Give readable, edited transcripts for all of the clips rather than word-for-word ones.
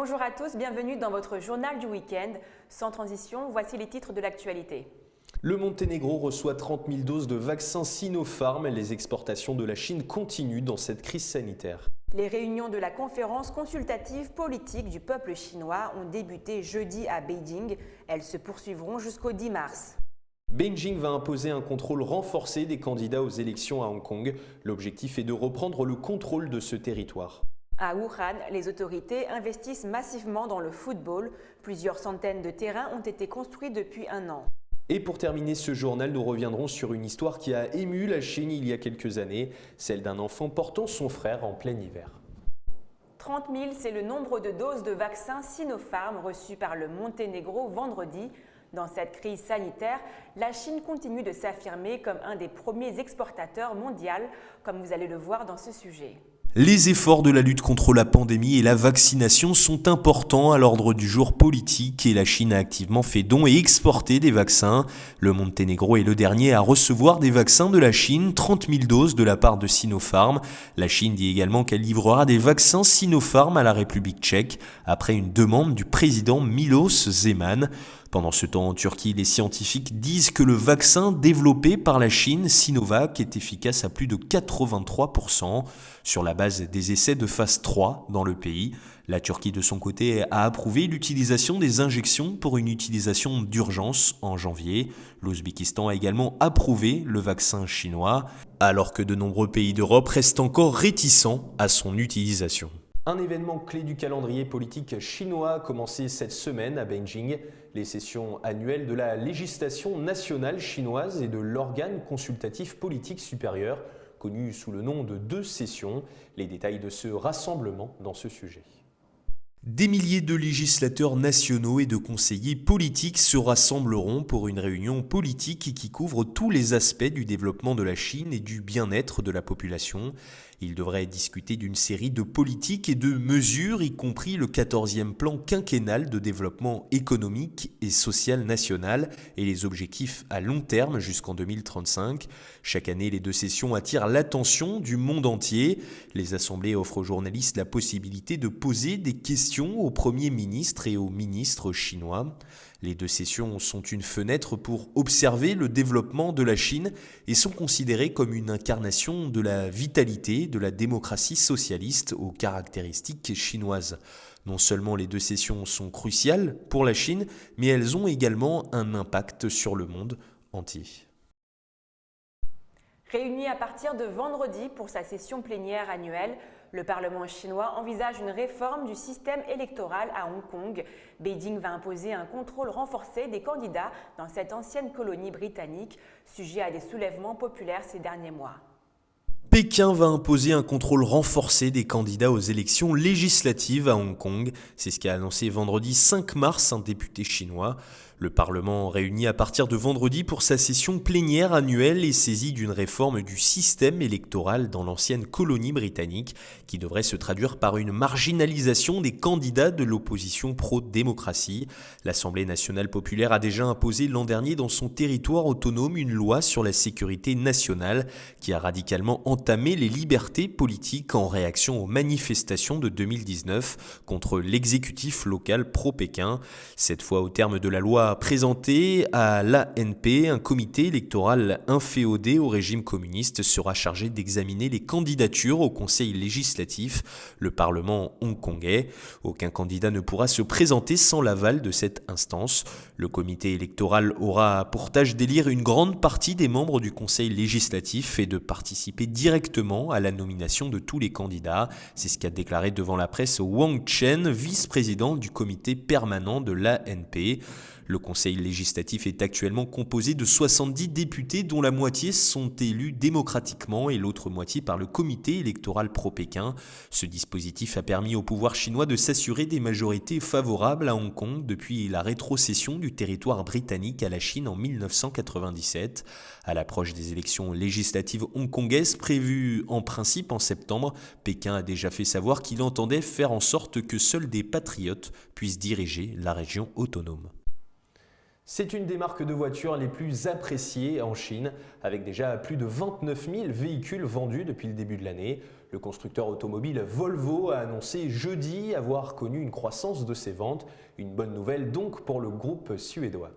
Bonjour à tous, bienvenue dans votre journal du week-end. Sans transition, voici les titres de l'actualité. Le Monténégro reçoit 30 000 doses de vaccins Sinopharm. Les exportations de la Chine continuent dans cette crise sanitaire. Les réunions de la conférence consultative politique du peuple chinois ont débuté jeudi à Beijing. Elles se poursuivront jusqu'au 10 mars. Beijing va imposer un contrôle renforcé des candidats aux élections à Hong Kong. L'objectif est de reprendre le contrôle de ce territoire. À Wuhan, les autorités investissent massivement dans le football. Plusieurs centaines de terrains ont été construits depuis un an. Et pour terminer ce journal, nous reviendrons sur une histoire qui a ému la Chine il y a quelques années, celle d'un enfant portant son frère en plein hiver. 30 000, c'est le nombre de doses de vaccins Sinopharm reçues par le Monténégro vendredi. Dans cette crise sanitaire, la Chine continue de s'affirmer comme un des premiers exportateurs mondiaux, comme vous allez le voir dans ce sujet. Les efforts de la lutte contre la pandémie et la vaccination sont importants à l'ordre du jour politique et la Chine a activement fait don et exporté des vaccins. Le Monténégro est le dernier à recevoir des vaccins de la Chine, 30 000 doses de la part de Sinopharm. La Chine dit également qu'elle livrera des vaccins Sinopharm à la République tchèque après une demande du président Miloš Zeman. Pendant ce temps, en Turquie, les scientifiques disent que le vaccin développé par la Chine, Sinovac, est efficace à plus de 83%. Sur la base des essais de phase 3 dans le pays, la Turquie, de son côté, a approuvé l'utilisation des injections pour une utilisation d'urgence en janvier. L'Ouzbékistan a également approuvé le vaccin chinois, alors que de nombreux pays d'Europe restent encore réticents à son utilisation. Un événement clé du calendrier politique chinois a commencé cette semaine à Beijing. Les sessions annuelles de la législation nationale chinoise et de l'organe consultatif politique supérieur, connu sous le nom de 2 sessions. Les détails de ce rassemblement dans ce sujet. Des milliers de législateurs nationaux et de conseillers politiques se rassembleront pour une réunion politique qui couvre tous les aspects du développement de la Chine et du bien-être de la population. Ils devraient discuter d'une série de politiques et de mesures, y compris le 14e plan quinquennal de développement économique et social national et les objectifs à long terme jusqu'en 2035. Chaque année, les 2 sessions attirent l'attention du monde entier. Les assemblées offrent aux journalistes la possibilité de poser des questions au Premier ministre et aux ministres chinois. Les 2 sessions sont une fenêtre pour observer le développement de la Chine et sont considérées comme une incarnation de la vitalité de la démocratie socialiste aux caractéristiques chinoises. Non seulement les 2 sessions sont cruciales pour la Chine, mais elles ont également un impact sur le monde entier. Réuni à partir de vendredi pour sa session plénière annuelle, le Parlement chinois envisage une réforme du système électoral à Hong Kong. Beijing va imposer un contrôle renforcé des candidats dans cette ancienne colonie britannique, sujet à des soulèvements populaires ces derniers mois. Pékin va imposer un contrôle renforcé des candidats aux élections législatives à Hong Kong. C'est ce qu'a annoncé vendredi 5 mars un député chinois. Le Parlement, réuni à partir de vendredi pour sa session plénière annuelle, est saisi d'une réforme du système électoral dans l'ancienne colonie britannique qui devrait se traduire par une marginalisation des candidats de l'opposition pro-démocratie. L'Assemblée nationale populaire a déjà imposé l'an dernier dans son territoire autonome une loi sur la sécurité nationale qui a radicalement entamé les libertés politiques en réaction aux manifestations de 2019 contre l'exécutif local pro-Pékin. Cette fois, au terme de la loi présenté à l'ANP, un comité électoral inféodé au régime communiste sera chargé d'examiner les candidatures au conseil législatif, le Parlement hongkongais. Aucun candidat ne pourra se présenter sans l'aval de cette instance. Le comité électoral aura pour tâche d'élire une grande partie des membres du conseil législatif et de participer directement à la nomination de tous les candidats. C'est ce qu'a déclaré devant la presse Wang Chen, vice-président du comité permanent de l'ANP. Le conseil législatif est actuellement composé de 70 députés dont la moitié sont élus démocratiquement et l'autre moitié par le comité électoral pro-Pékin. Ce dispositif a permis au pouvoir chinois de s'assurer des majorités favorables à Hong Kong depuis la rétrocession du territoire britannique à la Chine en 1997. À l'approche des élections législatives hongkongaises prévues en principe en septembre, Pékin a déjà fait savoir qu'il entendait faire en sorte que seuls des patriotes puissent diriger la région autonome. C'est une des marques de voitures les plus appréciées en Chine, avec déjà plus de 29 000 véhicules vendus depuis le début de l'année. Le constructeur automobile Volvo a annoncé jeudi avoir connu une croissance de ses ventes. Une bonne nouvelle donc pour le groupe suédois.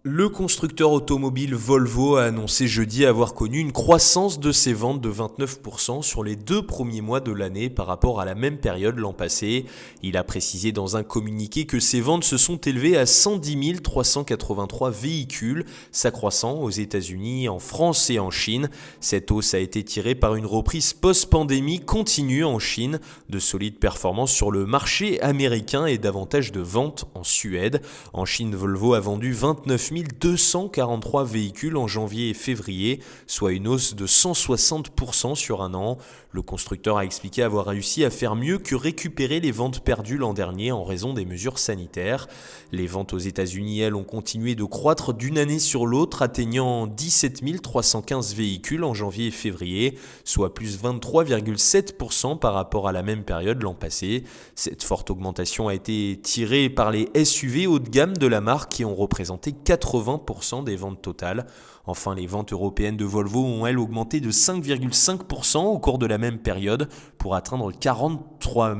Le constructeur automobile Volvo a annoncé jeudi avoir connu une croissance de ses ventes de 29% sur les 2 premiers mois de l'année par rapport à la même période l'an passé. Il a précisé dans un communiqué que ses ventes se sont élevées à 110 383 véhicules, s'accroissant aux États-Unis, en France et en Chine. Cette hausse a été tirée par une reprise post-pandémie continue en Chine, de solides performances sur le marché américain et davantage de ventes en Suède. En Chine, Volvo a vendu 29 243 véhicules en janvier et février, soit une hausse de 160% sur un an. Le constructeur a expliqué avoir réussi à faire mieux que récupérer les ventes perdues l'an dernier en raison des mesures sanitaires. Les ventes aux États-Unis, elles, ont continué de croître d'une année sur l'autre, atteignant 17 315 véhicules en janvier et février, soit plus 23,7% par rapport à la même période l'an passé. Cette forte augmentation a été tirée par les SUV haut de gamme de la marque qui ont représenté 80% des ventes totales. Enfin, les ventes européennes de Volvo ont, elles, augmenté de 5,5% au cours de la même période pour atteindre 43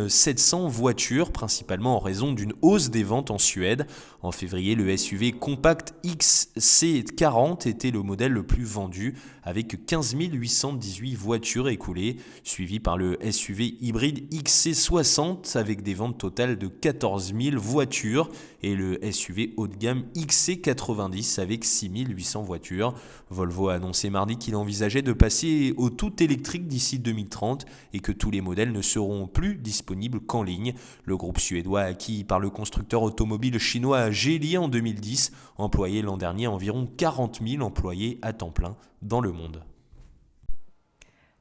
700 voitures, principalement en raison d'une hausse des ventes en Suède. En février, le SUV compact XC40 était le modèle le plus vendu, avec 15 818 voitures écoulées, suivi par le SUV hybride XC60 avec des ventes totales de 14 000 voitures et le SUV haut de gamme XC90 avec 6 800 voitures. Volvo a annoncé mardi qu'il envisageait de passer au tout électrique d'ici 2030 et que tous les modèles ne seront plus disponibles qu'en ligne. Le groupe suédois, acquis par le constructeur automobile chinois Geely en 2010, employait l'an dernier environ 40 000 employés à temps plein dans le monde.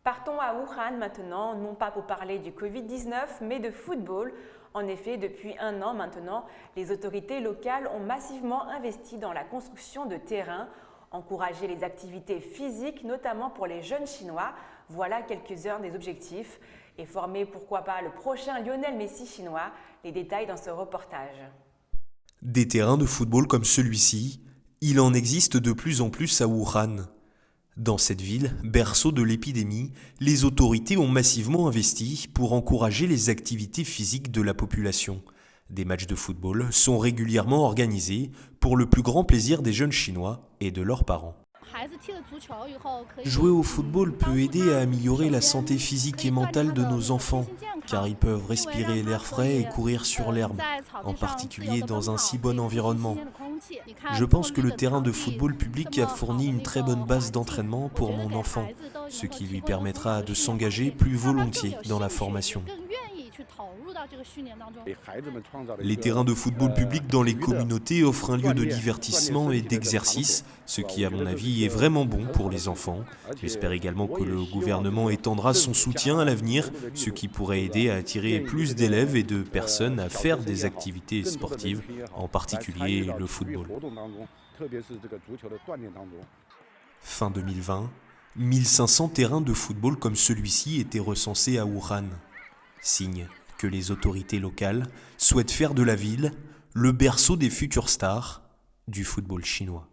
Partons à Wuhan maintenant, non pas pour parler du Covid-19, mais de football. En effet, depuis un an maintenant, les autorités locales ont massivement investi dans la construction de terrains, encourager les activités physiques, notamment pour les jeunes Chinois. Voilà quelques-uns des objectifs. Et former, pourquoi pas, le prochain Lionel Messi chinois. Les détails dans ce reportage. Des terrains de football comme celui-ci, il en existe de plus en plus à Wuhan. Dans cette ville, berceau de l'épidémie, les autorités ont massivement investi pour encourager les activités physiques de la population. Des matchs de football sont régulièrement organisés pour le plus grand plaisir des jeunes Chinois et de leurs parents. Jouer au football peut aider à améliorer la santé physique et mentale de nos enfants, car ils peuvent respirer l'air frais et courir sur l'herbe, en particulier dans un si bon environnement. Je pense que le terrain de football public a fourni une très bonne base d'entraînement pour mon enfant, ce qui lui permettra de s'engager plus volontiers dans la formation. Les terrains de football public dans les communautés offrent un lieu de divertissement et d'exercice, ce qui, à mon avis, est vraiment bon pour les enfants. J'espère également que le gouvernement étendra son soutien à l'avenir, ce qui pourrait aider à attirer plus d'élèves et de personnes à faire des activités sportives, en particulier le football. Fin 2020, 1500 terrains de football comme celui-ci étaient recensés à Wuhan. Signe que les autorités locales souhaitent faire de la ville le berceau des futures stars du football chinois.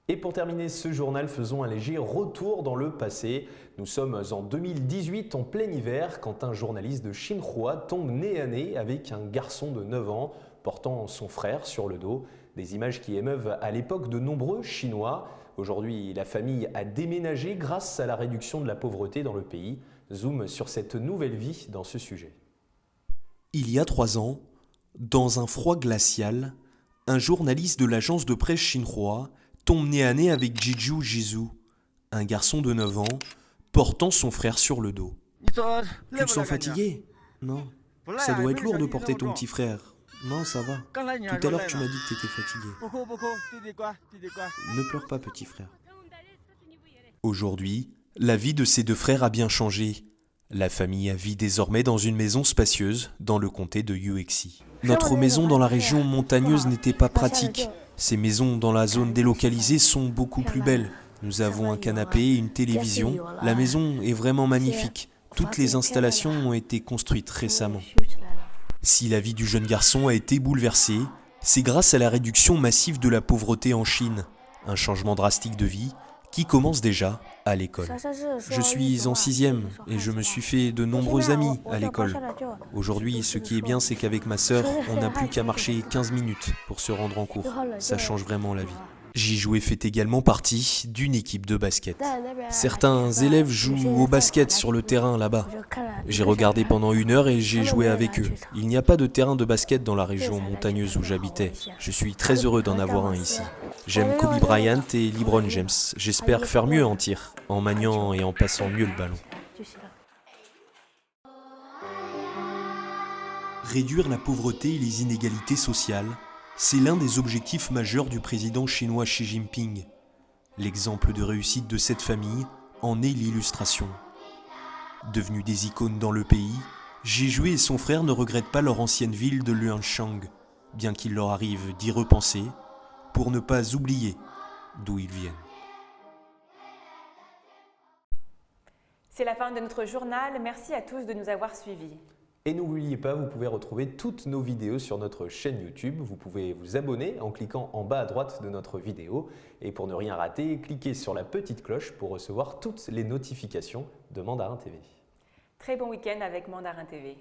Et pour terminer ce journal, faisons un léger retour dans le passé. Nous sommes en 2018, en plein hiver, quand un journaliste de Xinhua tombe nez à nez avec un garçon de 9 ans portant son frère sur le dos. Des images qui émeuvent à l'époque de nombreux Chinois. Aujourd'hui, la famille a déménagé grâce à la réduction de la pauvreté dans le pays. Zoom sur cette nouvelle vie dans ce sujet. Il y a 3 ans, dans un froid glacial, un journaliste de l'agence de presse Xinhua tombe nez à nez avec Jiju Jizu, un garçon de 9 ans, portant son frère sur le dos. Tu te sens fatigué ? Non. Ça doit être lourd de porter ton petit frère. Non, ça va. Tout à l'heure, tu m'as dit que tu étais fatigué. Ne pleure pas, petit frère. Aujourd'hui, la vie de ces 2 frères a bien changé. La famille vit désormais dans une maison spacieuse dans le comté de Yuexi. Notre maison dans la région montagneuse n'était pas pratique. Ces maisons dans la zone délocalisée sont beaucoup plus belles. Nous avons un canapé et une télévision. La maison est vraiment magnifique. Toutes les installations ont été construites récemment. Si la vie du jeune garçon a été bouleversée, c'est grâce à la réduction massive de la pauvreté en Chine, un changement drastique de vie qui commence déjà à l'école. Je suis en 6e et je me suis fait de nombreux amis à l'école. Aujourd'hui, ce qui est bien, c'est qu'avec ma sœur, on n'a plus qu'à marcher 15 minutes pour se rendre en cours. Ça change vraiment la vie. Jijoué fait également partie d'une équipe de basket. Certains élèves jouent au basket sur le terrain là-bas. J'ai regardé pendant 1 heure et j'ai joué avec eux. Il n'y a pas de terrain de basket dans la région montagneuse où j'habitais. Je suis très heureux d'en avoir un ici. J'aime Kobe Bryant et LeBron James. J'espère faire mieux en tir, en maniant et en passant mieux le ballon. Réduire la pauvreté et les inégalités sociales, c'est l'un des objectifs majeurs du président chinois Xi Jinping. L'exemple de réussite de cette famille en est l'illustration. Devenus des icônes dans le pays, Jijoué et son frère ne regrettent pas leur ancienne ville de Luanshang, bien qu'il leur arrive d'y repenser pour ne pas oublier d'où ils viennent. C'est la fin de notre journal. Merci à tous de nous avoir suivis. Et n'oubliez pas, vous pouvez retrouver toutes nos vidéos sur notre chaîne YouTube. Vous pouvez vous abonner en cliquant en bas à droite de notre vidéo. Et pour ne rien rater, cliquez sur la petite cloche pour recevoir toutes les notifications de Mandarin TV. Très bon week-end avec Mandarin TV.